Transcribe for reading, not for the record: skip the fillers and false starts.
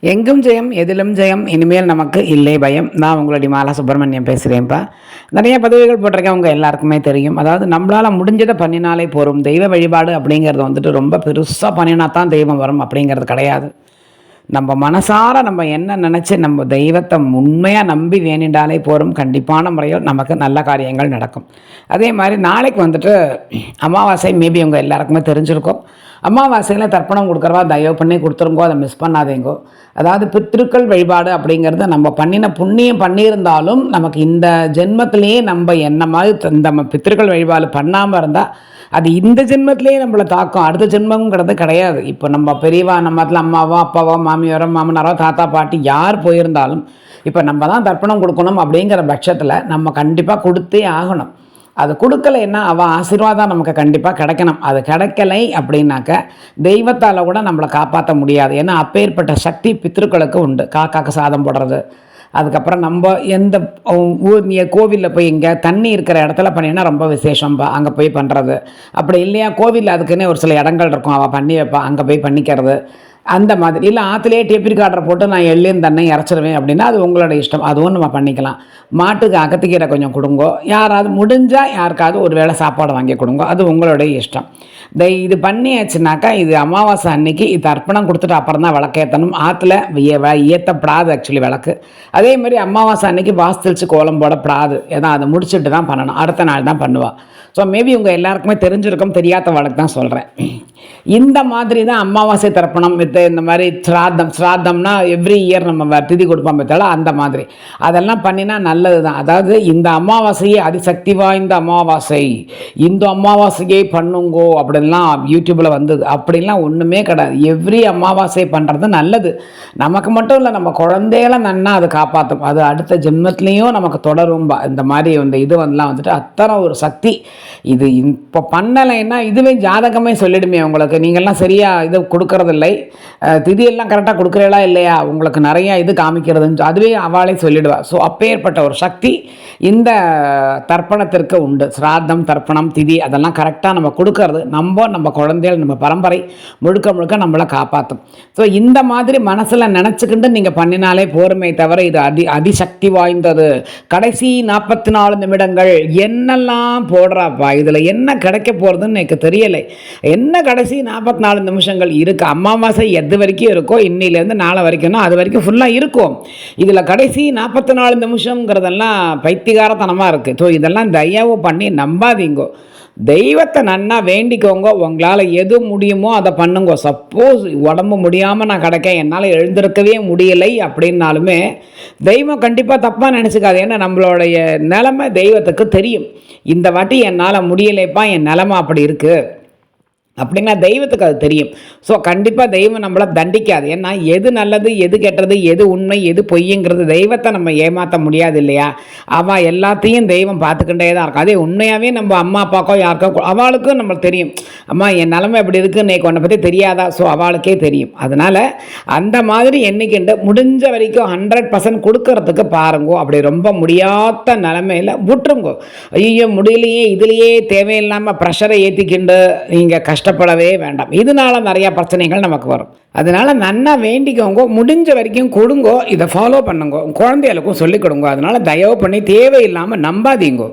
எங்கும் ஜெயம் எதிலும் ஜெயம் இனிமேல் நமக்கு இல்லை பயம். நான் உங்களுடைய மாலா சுப்பிரமணியம் பேசுகிறேன்ப்பா. நிறைய பதவிகள் போட்டிருக்கேன், உங்கள் எல்லாருக்குமே தெரியும். அதாவது நம்மளால் முடிஞ்சதை பண்ணினாலே போகும். தெய்வ வழிபாடு அப்படிங்கிறது வந்துட்டு ரொம்ப பெருசாக பண்ணினா தான் தெய்வம் வரும் அப்படிங்கிறது கிடையாது. நம்ம மனசார நம்ம என்ன நினச்சி நம்ம தெய்வத்தை உண்மையாக நம்பி வேணிண்டாலே போகிறோம், கண்டிப்பான முறையில் நமக்கு நல்ல காரியங்கள் நடக்கும். அதே மாதிரி நாளைக்கு வந்துட்டு அமாவாசை, மேபி உங்கள் எல்லாருக்குமே தெரிஞ்சிருக்கும். அமாவாசையில் தர்ப்பணம் கொடுக்குறவா தயவு பண்ணி கொடுத்துருங்கோ, அதை மிஸ் பண்ணாதீங்கோ. அதாவது பித்ருக்கள் வழிபாடு அப்படிங்கிறது நம்ம பண்ணின புண்ணியம் பண்ணியிருந்தாலும் நமக்கு இந்த ஜென்மத்திலேயே நம்ம என்ன மாதிரி இந்த பித்ருக்கள் வழிபாடு பண்ணாமல் இருந்தால் அது இந்த ஜென்மத்திலேயே நம்மளை தாக்கும். அடுத்த ஜென்மங்கிறது கிடையாது. இப்போ நம்ம பெரியவா நம்ம அம்மாவோ அப்பாவோ மாமியாரோ மாமனாரோ தாத்தா பாட்டி யார் போயிருந்தாலும் இப்போ நம்ம தான் தர்ப்பணம் கொடுக்கணும் அப்படிங்கிற பட்சத்தில் நம்ம கண்டிப்பாக கொடுத்தே ஆகணும். அது கொடுக்கலைன்னா அவள் ஆசீர்வாதம் நமக்கு கண்டிப்பாக கிடைக்கணும். அது கிடைக்கலை அப்படின்னாக்க தெய்வத்தால் கூட நம்மளை காப்பாற்ற முடியாது. ஏன்னா அப்பேற்பட்ட சக்தி பித்ருக்களுக்கு உண்டு. காக்காக்கு சாதம் போடுறது, அதுக்கப்புறம் நம்ம எந்த ஊர் கோவிலில் போய் இங்கே தண்ணி இருக்கிற இடத்துல பண்ணினா ரொம்ப விசேஷம்பா, அங்கே போய் பண்ணுறது. அப்படி இல்லையா கோவிலில் அதுக்குன்னே ஒரு சில இடங்கள் இருக்கும், அவள் பண்ணி வைப்பா, அங்கே போய் பண்ணிக்கிறது. அந்த மாதிரி இல்லை ஆற்றுலேயே டேப் ரெக்கார்டரை போட்டு நான் எள்ளையும் தண்ணி இறச்சிருவேன் அப்படின்னா அது உங்களோட இஷ்டம், அதுவும் நம்ம பண்ணிக்கலாம். மாட்டுக்கு அகத்திக்கீரை கொஞ்சம் கொடுங்கோ, யாராவது முடிஞ்சால் யாருக்காவது ஒரு வேளை சாப்பாடு வாங்கி கொடுங்கோ, அது உங்களுடைய இஷ்டம். இது பண்ணியாச்சுனாக்கா இது அமாவாசை அன்னைக்கு இது அர்ப்பணம் கொடுத்துட்டு அப்புறம் தான் விளக்கேற்றணும். ஆற்றுல ஏற்றப்படாது ஆக்சுவலி விளக்கு. அதே மாதிரி அமாவாசை அன்னைக்கு வாஸ்தலிச்சு கோலம் போடப்படாது. ஏன்னா அதை முடிச்சுட்டு தான் பண்ணணும், அடுத்த நாள் தான் பண்ணுவாள். ஸோ மேபி உங்கள் எல்லாருக்குமே தெரிஞ்சிருக்கும், தெரியாத வழக்கு தான் சொல்கிறேன். இந்த மாதிரி தான் அமாவாசை தர்ப்பணம் இந்த மாதிரி ஸ்ராத்தம்னா எவ்ரி இயர் நம்ம திதி கொடுப்போம் பார்த்தால அந்த மாதிரி அதெல்லாம் பண்ணினா நல்லது தான். அதாவது இந்த அமாவாசையே அதிசக்தி வாய்ந்த அமாவாசை, இந்த அமாவாசையே பண்ணுங்கோ அப்படின்லாம் யூடியூப்பில் வந்தது. அப்படின்லாம் ஒன்றுமே கிடையாது. எவ்ரி அமாவாசை பண்ணுறது நல்லது. நமக்கு மட்டும் இல்லை, நம்ம குழந்தைகளை நன்னா அதை காப்பாற்றும். அது அடுத்த ஜென்மத்துலேயும் நமக்கு தொடரும்பா. இந்த மாதிரி இந்த இது வந்துட்டு அத்தனை ஒரு சக்தி. இது இப்போ பண்ணலைன்னா இதுவே ஜாதகமே சொல்லிடுமே உங்களுக்கு. நீங்கள்லாம் சரியாக இது கொடுக்கறதில்லை, திதியெல்லாம் கரெக்டாக கொடுக்குறீங்களா இல்லையா, உங்களுக்கு நிறையா இது காமிக்கிறதுன்னு அதுவே அவளே சொல்லிடுவா. ஸோ அப்பேற்பட்ட ஒரு சக்தி இந்த தர்ப்பணத்திற்கு உண்டு. சிராத்தம் தர்ப்பணம் திதி அதெல்லாம் கரெக்டாக நம்ம கொடுக்கறது நம்ம குழந்தைகள் நம்ம பரம்பரை முழுக்க முழுக்க நம்மளை காப்பாற்றும். ஸோ இந்த மாதிரி மனசில் நினச்சிக்கிட்டு நீங்கள் பண்ணினாலே போருமே தவிர இது அதிசக்தி வாய்ந்தது. கடைசி 44 நிமிடங்கள் என்னெல்லாம் போடுறாப்பா, இதில் என்ன கிடைக்க போகிறதுன்னு எனக்கு தெரியலை. என்ன கடைசி 44 நிமிஷங்கள் இருக்குது. அமாவாசை எது வரைக்கும் இருக்கோ இன்னிலேருந்து நாளை வரைக்கும்னா அது வரைக்கும் ஃபுல்லாக இருக்கும். இதில் கடைசி 44 நிமிஷங்கிறதெல்லாம் பைத்தியகாரத்தனமாக இருக்குது. ஸோ இதெல்லாம் தயவு பண்ணி நம்பாதீங்கோ. தெய்வத்தை நன்னா வேண்டிக்கோங்க. உங்களால் எது முடியுமோ அதை பண்ணுங்க. சப்போஸ் உடம்பு முடியாமல் நான் கிடைக்கேன், என்னால் எழுந்திருக்கவே முடியலை அப்படின்னாலுமே தெய்வம் கண்டிப்பாக தப்பாக நினச்சிக்காது. ஏன்னா நம்மளுடைய நிலைமை தெய்வத்துக்கு தெரியும். இந்த வாட்டி என்னால் முடியலைப்பா, என் நிலைமை அப்படி இருக்குது அப்படின்னா தெய்வத்துக்கு அது தெரியும். ஸோ கண்டிப்பாக தெய்வம் நம்மளை தண்டிக்காது. ஏன்னா எது நல்லது எது கெட்டது எது உண்மை எது பொய்யுங்கிறது தெய்வத்தை நம்ம ஏமாற்ற முடியாது இல்லையா. அவள் எல்லாத்தையும் தெய்வம் பார்த்துக்கிட்டே தான் இருக்கும். அதே உண்மையாகவே நம்ம அம்மா அப்பாக்கோ யாருக்கோ அவளுக்கும் நம்மளுக்கு தெரியும், அம்மா என் நிலைமை எப்படி இருக்குது இன்னைக்கு உன்னை பற்றி தெரியாதா. ஸோ அவளுக்கே தெரியும். அதனால் அந்த மாதிரி என்னைக்குண்டு முடிஞ்ச வரைக்கும் 100% கொடுக்கறதுக்கு பாருங்கோ. அப்படி ரொம்ப முடியாத நிலைமையில் விட்டுருங்கோ. ஐயோ முடியலையே, இதுலேயே தேவையில்லாமல் ப்ரெஷரை ஏற்றிக்கிண்டு நீங்கள் கஷ்டப்படவே வேண்டாம். இதனால நிறையா பிரச்சனைகள் நமக்கு வரும். அதனால் நன்னா வேண்டிக்கோங்க, முடிஞ்ச வரைக்கும் கொடுங்கோ. இதை ஃபாலோ பண்ணுங்கோ, குழந்தைகளுக்கும் சொல்லிக் கொடுங்கோ. அதனால் தயவு பண்ணி தேவையில்லாமல் நம்பாதீங்கோ.